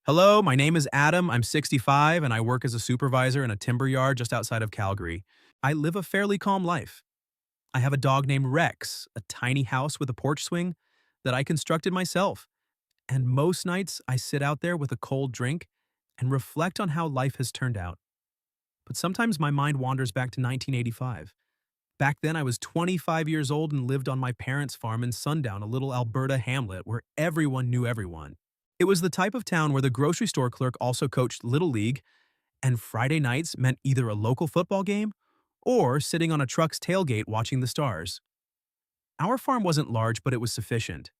Hello, my name is Adam. I'm 65 and I work as a supervisor in a timber yard just outside of Calgary. I live a fairly calm life. I have a dog named Rex, a tiny house with a porch swing that I constructed myself. And most nights I sit out there with a cold drink and reflect on how life has turned out. But sometimes my mind wanders back to 1985. Back then I was 25 years old and lived on my parents' farm in Sundown, a little Alberta hamlet where everyone knew everyone. It was the type of town where the grocery store clerk also coached Little League, and Friday nights meant either a local football game or sitting on a truck's tailgate watching the stars. Our farm wasn't large, but it was sufficient.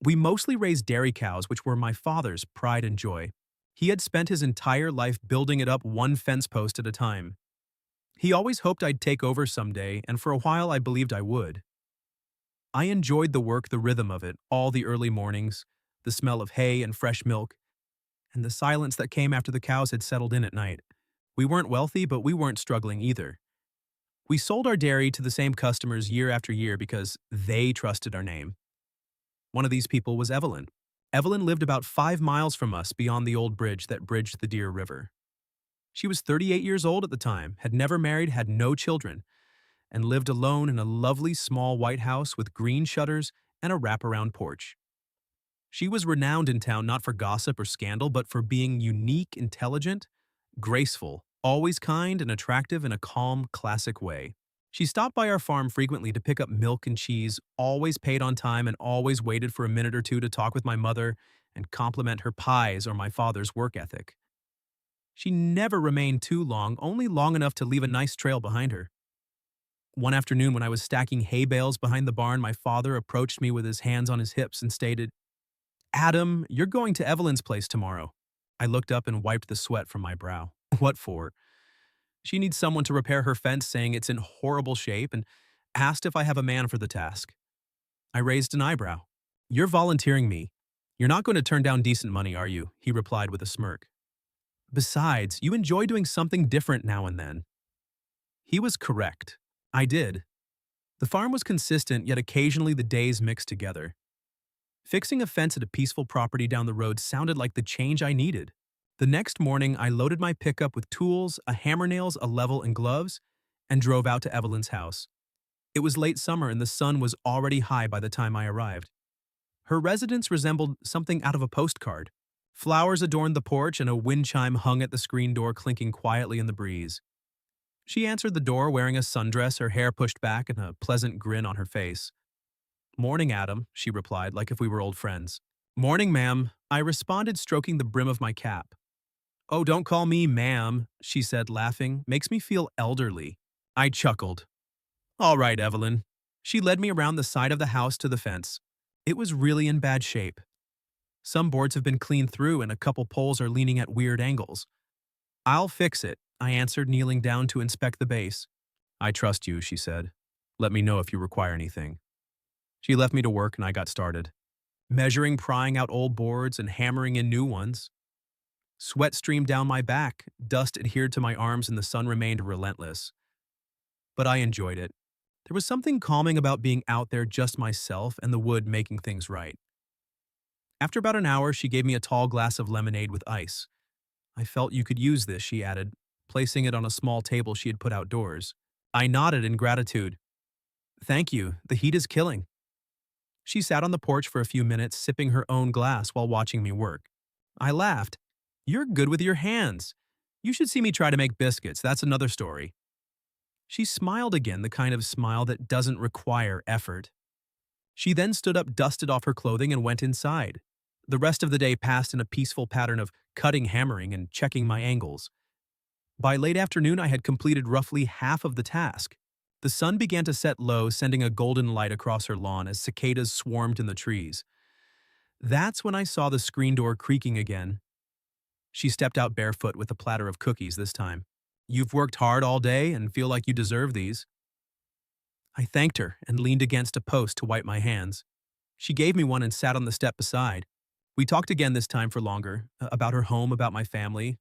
We mostly raised dairy cows, which were my father's pride and joy. He had spent his entire life building it up one fence post at a time. He always hoped I'd take over someday, and for a while I believed I would. I enjoyed the work, the rhythm of it, all the early mornings, the smell of hay and fresh milk, and the silence that came after the cows had settled in at night. We weren't wealthy, but we weren't struggling either. We sold our dairy to the same customers year after year because they trusted our name. One of these people was Evelyn. Evelyn lived about 5 miles from us beyond the old bridge that bridged the Deer River. She was 38 years old at the time, had never married, had no children, and lived alone in a lovely small white house with green shutters and a wraparound porch. She was renowned in town not for gossip or scandal, but for being unique, intelligent, graceful, always kind and attractive in a calm, classic way. She stopped by our farm frequently to pick up milk and cheese, always paid on time, and always waited for a minute or two to talk with my mother and compliment her pies or my father's work ethic. She never remained too long, only long enough to leave a nice trail behind her. One afternoon when I was stacking hay bales behind the barn, my father approached me with his hands on his hips and stated, "Adam, you're going to Evelyn's place tomorrow." I looked up and wiped the sweat from my brow. What for? She needs someone to repair her fence, saying it's in horrible shape, and asked if I have a man for the task. I raised an eyebrow. "You're volunteering me. You're not going to turn down decent money, are you?" He replied with a smirk. "Besides, you enjoy doing something different now and then." He was correct. I did. The farm was consistent, yet occasionally the days mixed together. Fixing a fence at a peaceful property down the road sounded like the change I needed. The next morning, I loaded my pickup with tools, a hammer nails, a level, and gloves, and drove out to Evelyn's house. It was late summer and the sun was already high by the time I arrived. Her residence resembled something out of a postcard. Flowers adorned the porch and a wind chime hung at the screen door, clinking quietly in the breeze. She answered the door wearing a sundress, her hair pushed back, and a pleasant grin on her face. "Morning, Adam," she replied, like if we were old friends. "Morning, ma'am," I responded, stroking the brim of my cap. "Oh, don't call me ma'am," she said, laughing. "Makes me feel elderly." I chuckled. "All right, Evelyn." She led me around the side of the house to the fence. It was really in bad shape. Some boards have been cleaned through and a couple poles are leaning at weird angles. "I'll fix it," I answered, kneeling down to inspect the base. "I trust you," she said. "Let me know if you require anything." She left me to work and I got started, measuring, prying out old boards and hammering in new ones. Sweat streamed down my back, dust adhered to my arms, and the sun remained relentless. But I enjoyed it. There was something calming about being out there just myself and the wood making things right. After about an hour, she gave me a tall glass of lemonade with ice. "I felt you could use this," she added, placing it on a small table she had put outdoors. I nodded in gratitude. "Thank you, the heat is killing." She sat on the porch for a few minutes, sipping her own glass while watching me work. I laughed. "You're good with your hands. You should see me try to make biscuits, that's another story." She smiled again, the kind of smile that doesn't require effort. She then stood up, dusted off her clothing, and went inside. The rest of the day passed in a peaceful pattern of cutting, hammering, and checking my angles. By late afternoon, I had completed roughly half of the task. The sun began to set low, sending a golden light across her lawn as cicadas swarmed in the trees. That's when I saw the screen door creaking again. She stepped out barefoot with a platter of cookies this time. "You've worked hard all day and feel like you deserve these." I thanked her and leaned against a post to wipe my hands. She gave me one and sat on the step beside. We talked again this time for longer, about her home, about my family.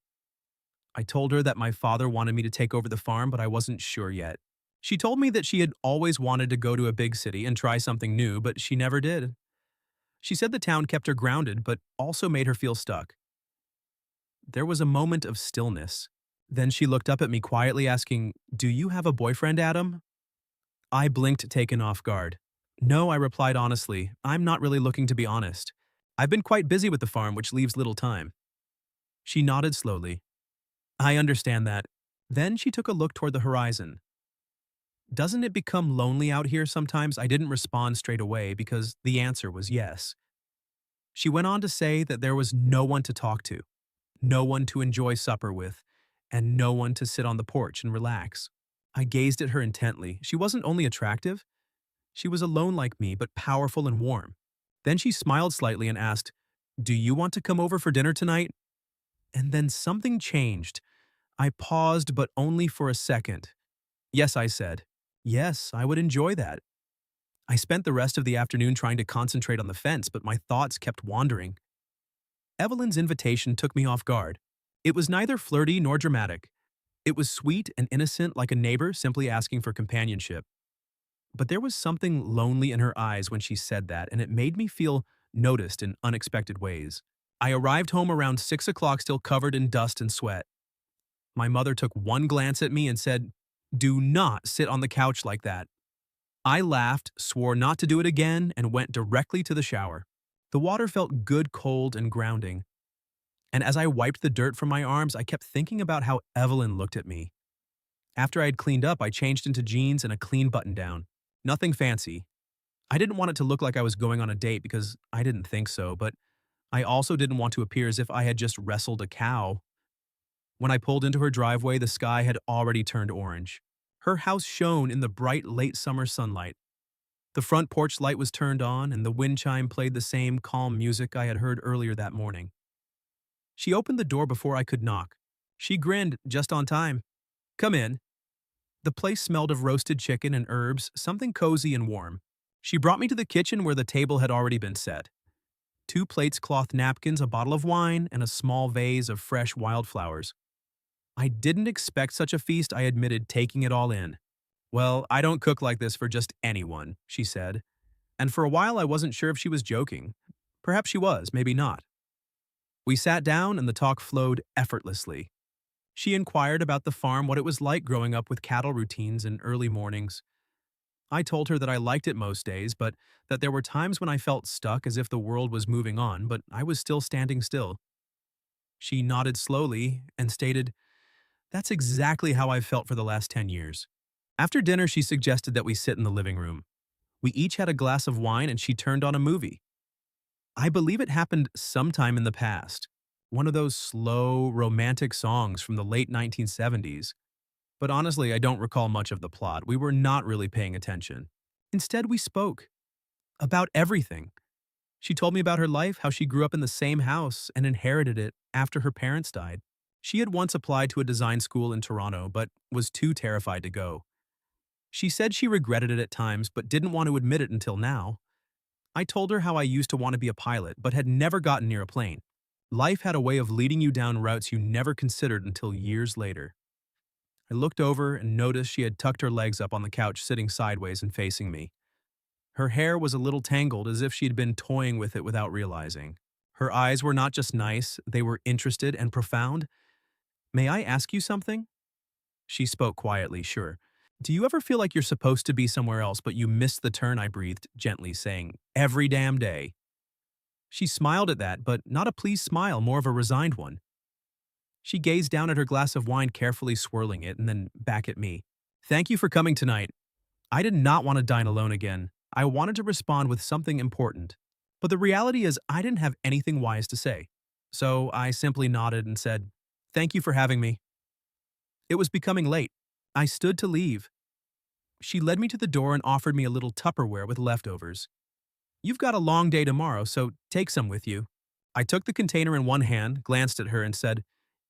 I told her that my father wanted me to take over the farm, but I wasn't sure yet. She told me that she had always wanted to go to a big city and try something new, but she never did. She said the town kept her grounded, but also made her feel stuck. There was a moment of stillness. Then she looked up at me quietly, asking, "Do you have a boyfriend, Adam?" I blinked, taken off guard. "No," I replied honestly. "I'm not really looking to be honest. I've been quite busy with the farm, which leaves little time." She nodded slowly. "I understand that." Then she took a look toward the horizon. "Doesn't it become lonely out here sometimes?" I didn't respond straight away because the answer was yes. She went on to say that there was no one to talk to, no one to enjoy supper with, and no one to sit on the porch and relax. I gazed at her intently. She wasn't only attractive, she was alone like me, but powerful and warm. Then she smiled slightly and asked, "Do you want to come over for dinner tonight?" And then something changed. I paused, but only for a second. "Yes," I said. "Yes, I would enjoy that." I spent the rest of the afternoon trying to concentrate on the fence, but my thoughts kept wandering. Evelyn's invitation took me off guard. It was neither flirty nor dramatic. It was sweet and innocent, like a neighbor simply asking for companionship. But there was something lonely in her eyes when she said that, and it made me feel noticed in unexpected ways. I arrived home around 6 o'clock, still covered in dust and sweat. My mother took one glance at me and said, "Do not sit on the couch like that." I laughed, swore not to do it again, and went directly to the shower. The water felt good, cold, and grounding. And as I wiped the dirt from my arms, I kept thinking about how Evelyn looked at me. After I had cleaned up, I changed into jeans and a clean button-down. Nothing fancy. I didn't want it to look like I was going on a date because I didn't think so, but I also didn't want to appear as if I had just wrestled a cow. When I pulled into her driveway, the sky had already turned orange. Her house shone in the bright late summer sunlight. The front porch light was turned on, and the wind chime played the same calm music I had heard earlier that morning. She opened the door before I could knock. She grinned just on time. "Come in." The place smelled of roasted chicken and herbs, something cozy and warm. She brought me to the kitchen where the table had already been set. 2 plates, cloth napkins, a bottle of wine, and a small vase of fresh wildflowers. I didn't expect such a feast, I admitted, taking it all in. "Well, I don't cook like this for just anyone," she said. And for a while I wasn't sure if she was joking. Perhaps she was, maybe not. We sat down and the talk flowed effortlessly. She inquired about the farm, what it was like growing up with cattle routines and early mornings. I told her that I liked it most days, but that there were times when I felt stuck, as if the world was moving on, but I was still standing still. She nodded slowly and stated, "That's exactly how I've felt for the last 10 years. After dinner, she suggested that we sit in the living room. We each had a glass of wine and she turned on a movie. I believe it happened sometime in the past. One of those slow, romantic songs from the late 1970s. But honestly, I don't recall much of the plot. We were not really paying attention. Instead, we spoke about everything. She told me about her life, how she grew up in the same house and inherited it after her parents died. She had once applied to a design school in Toronto, but was too terrified to go. She said she regretted it at times, but didn't want to admit it until now. I told her how I used to want to be a pilot, but had never gotten near a plane. Life had a way of leading you down routes you never considered until years later. I looked over and noticed she had tucked her legs up on the couch, sitting sideways and facing me. Her hair was a little tangled, as if she had been toying with it without realizing. Her eyes were not just nice, they were interested and profound. "May I ask you something?" She spoke quietly, "Sure." "Do you ever feel like you're supposed to be somewhere else, but you missed the turn?" I breathed, gently, saying, "Every damn day." She smiled at that, but not a pleased smile, more of a resigned one. She gazed down at her glass of wine, carefully swirling it, and then back at me. "Thank you for coming tonight. I did not want to dine alone again. I wanted to respond with something important. But the reality is, I didn't have anything wise to say. So I simply nodded and said, 'Thank you for having me.' It was becoming late. I stood to leave. She led me to the door and offered me a little Tupperware with leftovers. 'You've got a long day tomorrow, so take some with you.' I took the container in one hand, glanced at her, and said,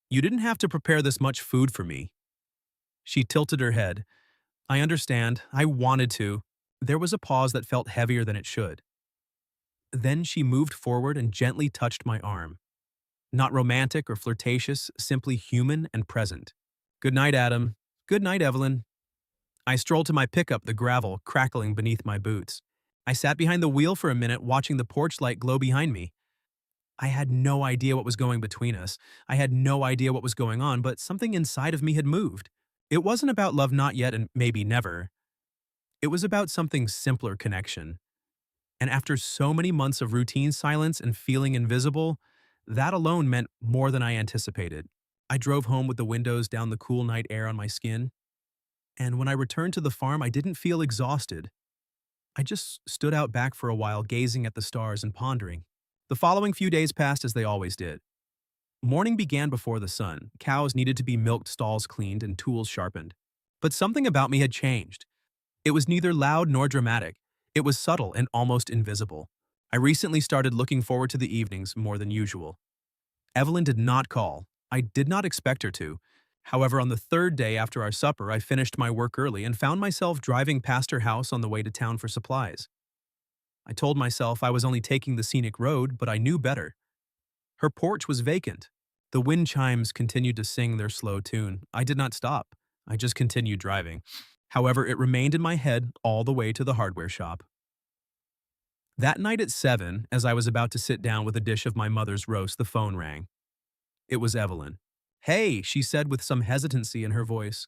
'You didn't have to prepare this much food for me.' She tilted her head. 'I understand. I wanted to.' There was a pause that felt heavier than it should. Then she moved forward and gently touched my arm. Not romantic or flirtatious, simply human and present. 'Good night, Adam. Good night, Evelyn.' I strolled to my pickup, the gravel crackling beneath my boots. I sat behind the wheel for a minute, watching the porch light glow behind me. I had no idea what was going between us. I had no idea what was going on, but something inside of me had moved. It wasn't about love not yet and maybe never. It was about something simpler connection. And after so many months of routine silence and feeling invisible, that alone meant more than I anticipated. I drove home with the windows down, the cool night air on my skin, and when I returned to the farm, I didn't feel exhausted. I just stood out back for a while, gazing at the stars and pondering. The following few days passed as they always did. Morning began before the sun. Cows needed to be milked, stalls cleaned, and tools sharpened. But something about me had changed. It was neither loud nor dramatic. It was subtle and almost invisible. I recently started looking forward to the evenings more than usual. Evelyn did not call. I did not expect her to. However, on the third day after our supper, I finished my work early and found myself driving past her house on the way to town for supplies. I told myself I was only taking the scenic road, but I knew better. Her porch was vacant. The wind chimes continued to sing their slow tune. I did not stop. I just continued driving. However, it remained in my head all the way to the hardware shop. That night at 7, as I was about to sit down with a dish of my mother's roast, the phone rang. It was Evelyn. "Hey," she said with some hesitancy in her voice.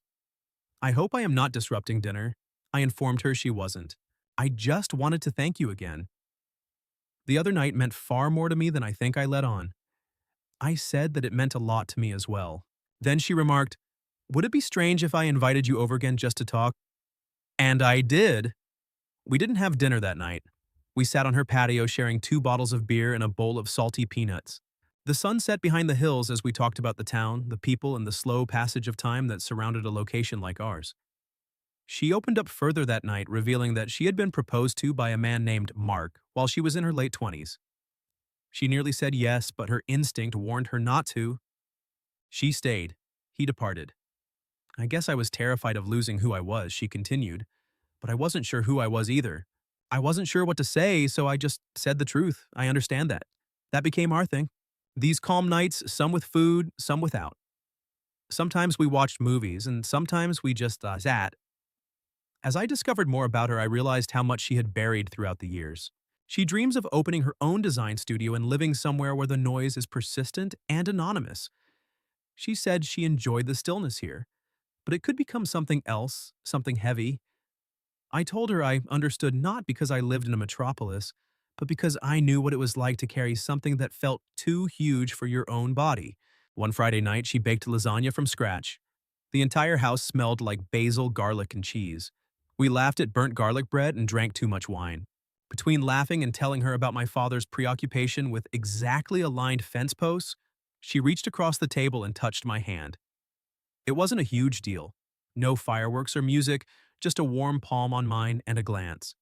"I hope I am not disrupting dinner." I informed her she wasn't. "I just wanted to thank you again. The other night meant far more to me than I think I let on." I said that it meant a lot to me as well. Then she remarked, "Would it be strange if I invited you over again just to talk?" And I did. We didn't have dinner that night. We sat on her patio sharing 2 bottles of beer and a bowl of salty peanuts. The sun set behind the hills as we talked about the town, the people, and the slow passage of time that surrounded a location like ours. She opened up further that night, revealing that she had been proposed to by a man named Mark while she was in her late 20s. She nearly said yes, but her instinct warned her not to. She stayed. He departed. "I guess I was terrified of losing who I was," she continued, "but I wasn't sure who I was either. I wasn't sure what to say, so I just said the truth. I understand that. That became our thing. These calm nights, some with food, some without. Sometimes we watched movies, and sometimes we just sat." As I discovered more about her, I realized how much she had buried throughout the years. She dreams of opening her own design studio and living somewhere where the noise is persistent and anonymous. She said she enjoyed the stillness here, but it could become something else, something heavy. I told her I understood not because I lived in a metropolis, but because I knew what it was like to carry something that felt too huge for your own body. One Friday night, she baked lasagna from scratch. The entire house smelled like basil, garlic, and cheese. We laughed at burnt garlic bread and drank too much wine. Between laughing and telling her about my father's preoccupation with exactly aligned fence posts, she reached across the table and touched my hand. It wasn't a huge deal. No fireworks or music, just a warm palm on mine and a glance.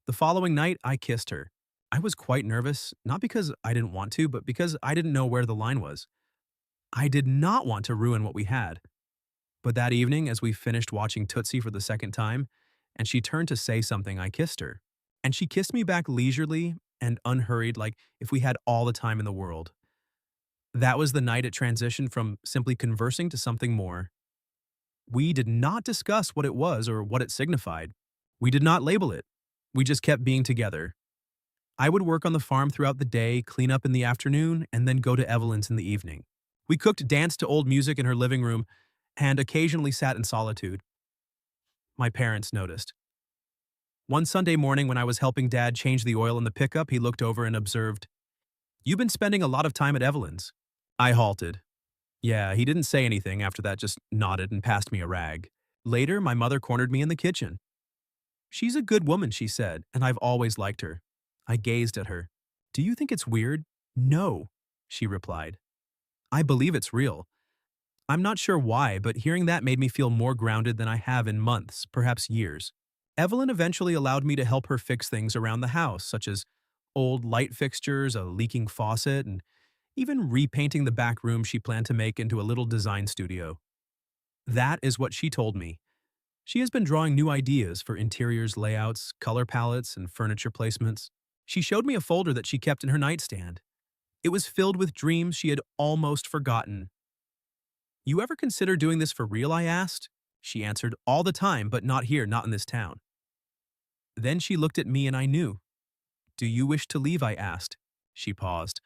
The following night, I kissed her. I was quite nervous, not because I didn't want to, but because I didn't know where the line was. I did not want to ruin what we had. But that evening, as we finished watching Tootsie for the second time, and she turned to say something, I kissed her. And she kissed me back leisurely and unhurried, like if we had all the time in the world. That was the night it transitioned from simply conversing to something more. We did not discuss what it was or what it signified. We did not label it. We just kept being together. I would work on the farm throughout the day, clean up in the afternoon, and then go to Evelyn's in the evening. We cooked, danced to old music in her living room, and occasionally sat in solitude. My parents noticed. One Sunday morning when I was helping Dad change the oil in the pickup, he looked over and observed, "You've been spending a lot of time at Evelyn's." I halted. Yeah, he didn't say anything after that, just nodded and passed me a rag. Later, my mother cornered me in the kitchen. "She's a good woman," she said, "and I've always liked her." I gazed at her. "Do you think it's weird?" "No," she replied. "I believe it's real." I'm not sure why, but hearing that made me feel more grounded than I have in months, perhaps years. Evelyn eventually allowed me to help her fix things around the house, such as old light fixtures, a leaking faucet, and even repainting the back room she planned to make into a little design studio. That is what she told me. She has been drawing new ideas for interiors layouts, color palettes, and furniture placements. She showed me a folder that she kept in her nightstand. It was filled with dreams she had almost forgotten. "You ever consider doing this for real?" I asked. She answered, "All the time, but not here, not in this town." Then she looked at me and I knew. "Do you wish to leave?" I asked. She paused.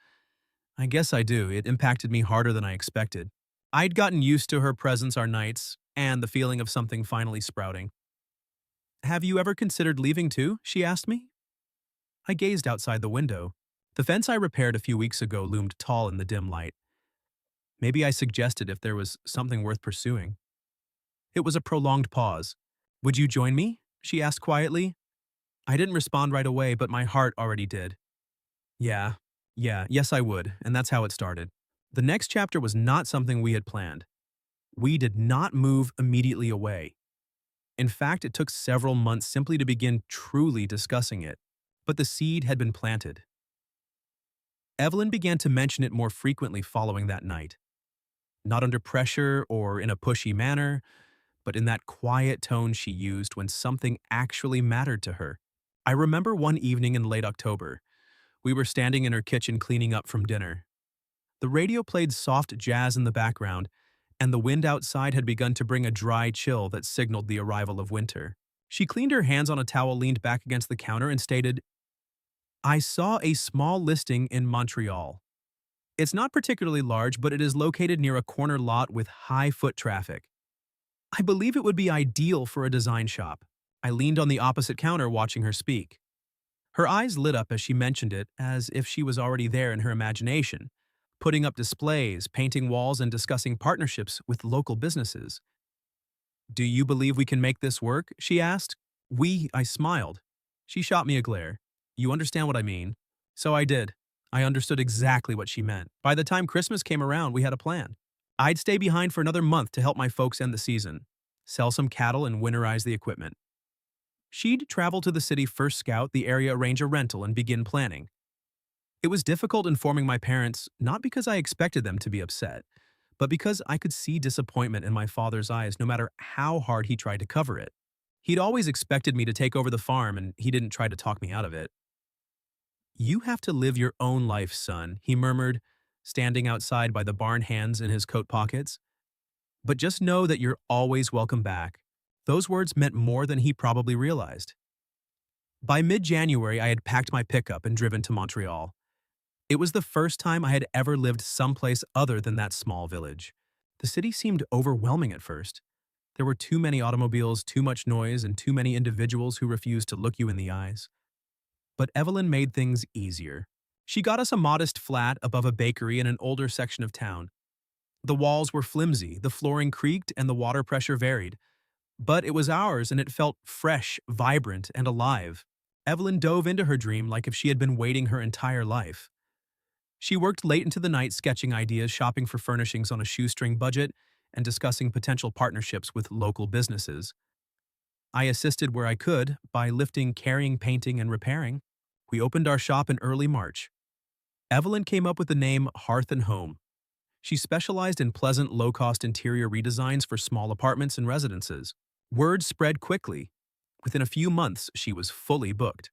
I guess I do. It impacted me harder than I expected. I'd gotten used to her presence our nights and the feeling of something finally sprouting. Have you ever considered leaving too? She asked me. I gazed outside the window. The fence I repaired a few weeks ago loomed tall in the dim light. Maybe I suggested if there was something worth pursuing. It was a prolonged pause. Would you join me? She asked quietly. I didn't respond right away, but my heart already did. Yeah, yes, I would, and that's how it started. The next chapter was not something we had planned. We did not move immediately away. In fact, it took several months simply to begin truly discussing it. But the seed had been planted. Evelyn began to mention it more frequently following that night. Not under pressure or in a pushy manner, but in that quiet tone she used when something actually mattered to her. I remember one evening in late October. We were standing in her kitchen cleaning up from dinner. The radio played soft jazz in the background, and the wind outside had begun to bring a dry chill that signaled the arrival of winter. She cleaned her hands on a towel, leaned back against the counter, and stated, I saw a small listing in Montreal. It's not particularly large, but it is located near a corner lot with high foot traffic. I believe it would be ideal for a design shop. I leaned on the opposite counter watching her speak. Her eyes lit up as she mentioned it, as if she was already there in her imagination, putting up displays, painting walls, and discussing partnerships with local businesses. Do you believe we can make this work? She asked. I smiled. She shot me a glare. You understand what I mean? So I did. I understood exactly what she meant. By the time Christmas came around, we had a plan. I'd stay behind for another month to help my folks end the season, sell some cattle, and winterize the equipment. She'd travel to the city first, scout the area, arrange a rental, and begin planning. It was difficult informing my parents, not because I expected them to be upset, but because I could see disappointment in my father's eyes no matter how hard he tried to cover it. He'd always expected me to take over the farm, and he didn't try to talk me out of it. You have to live your own life, son, he murmured, standing outside by the barn, hands in his coat pockets. But just know that you're always welcome back. Those words meant more than he probably realized. By mid-January, I had packed my pickup and driven to Montreal. It was the first time I had ever lived someplace other than that small village. The city seemed overwhelming at first. There were too many automobiles, too much noise, and too many individuals who refused to look you in the eyes. But Evelyn made things easier. She got us a modest flat above a bakery in an older section of town. The walls were flimsy, the flooring creaked, and the water pressure varied. But it was ours, and it felt fresh, vibrant, and alive. Evelyn dove into her dream like if she had been waiting her entire life. She worked late into the night sketching ideas, shopping for furnishings on a shoestring budget, and discussing potential partnerships with local businesses. I assisted where I could by lifting, carrying, painting, and repairing. We opened our shop in early March. Evelyn came up with the name Hearth and Home. She specialized in pleasant, low-cost interior redesigns for small apartments and residences. Word spread quickly. Within a few months, she was fully booked.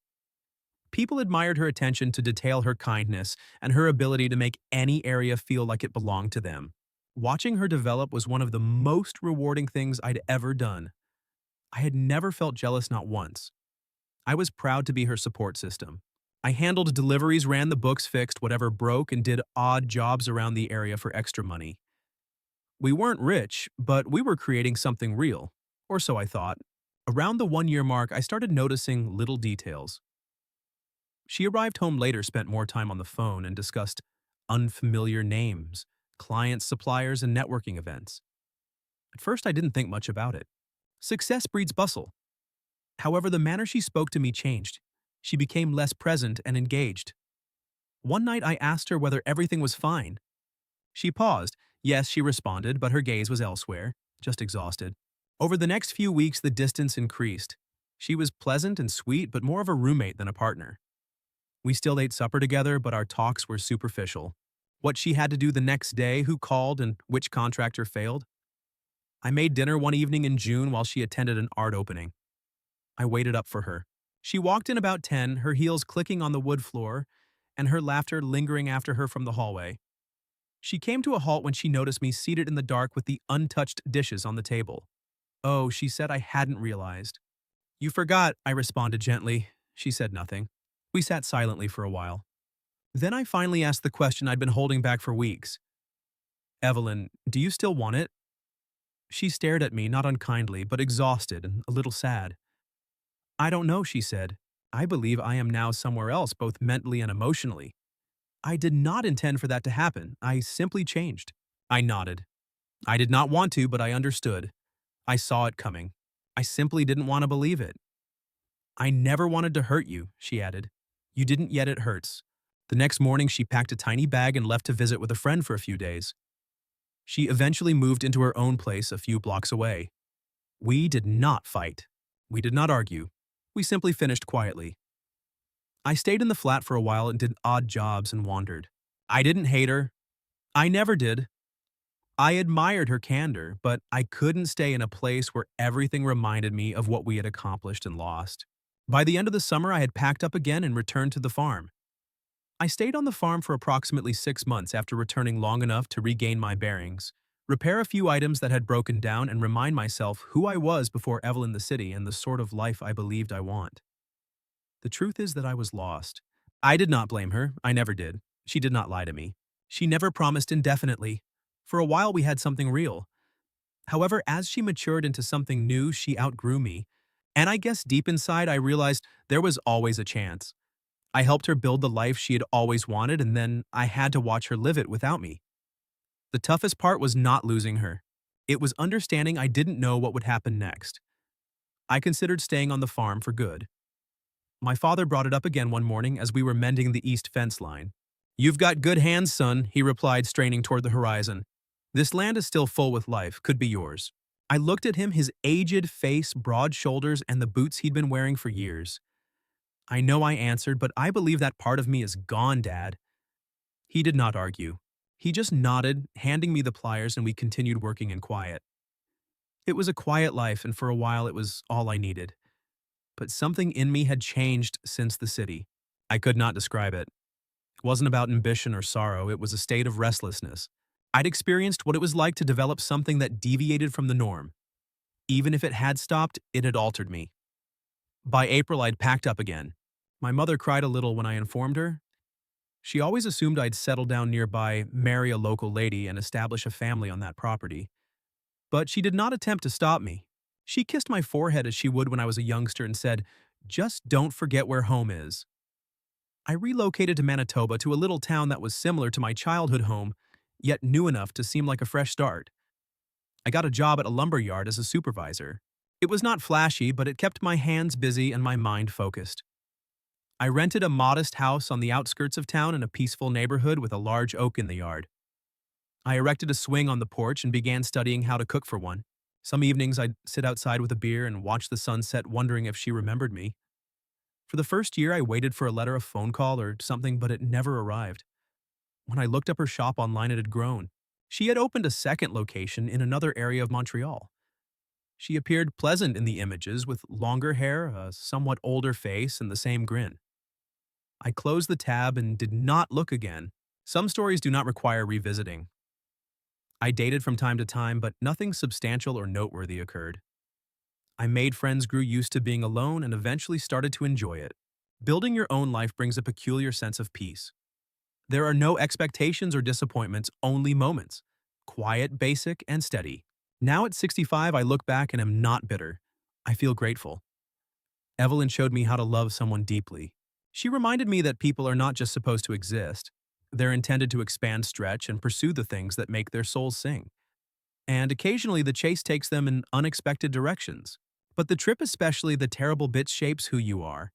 People admired her attention to detail, her kindness, and her ability to make any area feel like it belonged to them. Watching her develop was one of the most rewarding things I'd ever done. I had never felt jealous, not once. I was proud to be her support system. I handled deliveries, ran the books, fixed whatever broke, and did odd jobs around the area for extra money. We weren't rich, but we were creating something real. Or so I thought. Around the 1-year mark, I started noticing little details. She arrived home later, spent more time on the phone, and discussed unfamiliar names, clients, suppliers, and networking events. At first, I didn't think much about it. Success breeds bustle. However, the manner she spoke to me changed. She became less present and engaged. One night, I asked her whether everything was fine. She paused. Yes, she responded, but her gaze was elsewhere, just exhausted. Over the next few weeks, the distance increased. She was pleasant and sweet, but more of a roommate than a partner. We still ate supper together, but our talks were superficial. What she had to do the next day, who called, and which contractor failed. I made dinner one evening in June while she attended an art opening. I waited up for her. She walked in about 10, her heels clicking on the wood floor, and her laughter lingering after her from the hallway. She came to a halt when she noticed me seated in the dark with the untouched dishes on the table. Oh, she said, I hadn't realized. You forgot, I responded gently. She said nothing. We sat silently for a while. Then I finally asked the question I'd been holding back for weeks. Evelyn, do you still want it? She stared at me, not unkindly, but exhausted and a little sad. I don't know, she said. I believe I am now somewhere else, both mentally and emotionally. I did not intend for that to happen. I simply changed. I nodded. I did not want to, but I understood. I saw it coming. I simply didn't want to believe it. I never wanted to hurt you, she added. You didn't, yet it hurts. The next morning, she packed a tiny bag and left to visit with a friend for a few days. She eventually moved into her own place a few blocks away. We did not fight. We did not argue. We simply finished quietly. I stayed in the flat for a while and did odd jobs and wandered. I didn't hate her. I never did. I admired her candor, but I couldn't stay in a place where everything reminded me of what we had accomplished and lost. By the end of the summer, I had packed up again and returned to the farm. I stayed on the farm for approximately 6 months after returning long enough to regain my bearings, repair a few items that had broken down, and remind myself who I was before Evelyn the city and the sort of life I believed I want. The truth is that I was lost. I did not blame her. I never did. She did not lie to me. She never promised indefinitely. For a while, we had something real. However, as she matured into something new, she outgrew me. And I guess deep inside, I realized there was always a chance. I helped her build the life she had always wanted, and then I had to watch her live it without me. The toughest part was not losing her. It was understanding I didn't know what would happen next. I considered staying on the farm for good. My father brought it up again one morning as we were mending the east fence line. You've got good hands, son, he replied, straining toward the horizon. This land is still full with life, could be yours. I looked at him, his aged face, broad shoulders, and the boots he'd been wearing for years. I know, I answered, but I believe that part of me is gone, Dad. He did not argue. He just nodded, handing me the pliers, and we continued working in quiet. It was a quiet life, and for a while it was all I needed. But something in me had changed since the city. I could not describe it. It wasn't about ambition or sorrow, it was a state of restlessness. I'd experienced what it was like to develop something that deviated from the norm. Even if it had stopped, it had altered me. By April, I'd packed up again. My mother cried a little when I informed her. She always assumed I'd settle down nearby, marry a local lady, and establish a family on that property. But she did not attempt to stop me. She kissed my forehead as she would when I was a youngster and said, "Just don't forget where home is." I relocated to Manitoba, to a little town that was similar to my childhood home, yet new enough to seem like a fresh start. I got a job at a lumber yard as a supervisor. It was not flashy, but it kept my hands busy and my mind focused. I rented a modest house on the outskirts of town in a peaceful neighborhood with a large oak in the yard. I erected a swing on the porch and began studying how to cook for one. Some evenings I'd sit outside with a beer and watch the sunset, wondering if she remembered me. For the first year, I waited for a letter, a phone call, or something, but it never arrived. When I looked up her shop online, it had grown. She had opened a second location in another area of Montreal. She appeared pleasant in the images, with longer hair, a somewhat older face, and the same grin. I closed the tab and did not look again. Some stories do not require revisiting. I dated from time to time, but nothing substantial or noteworthy occurred. I made friends, grew used to being alone, and eventually started to enjoy it. Building your own life brings a peculiar sense of peace. There are no expectations or disappointments, only moments. Quiet, basic, and steady. Now at 65, I look back and am not bitter. I feel grateful. Evelyn showed me how to love someone deeply. She reminded me that people are not just supposed to exist. They're intended to expand, stretch, and pursue the things that make their souls sing. And occasionally the chase takes them in unexpected directions. But the trip, especially the terrible bits, shapes who you are.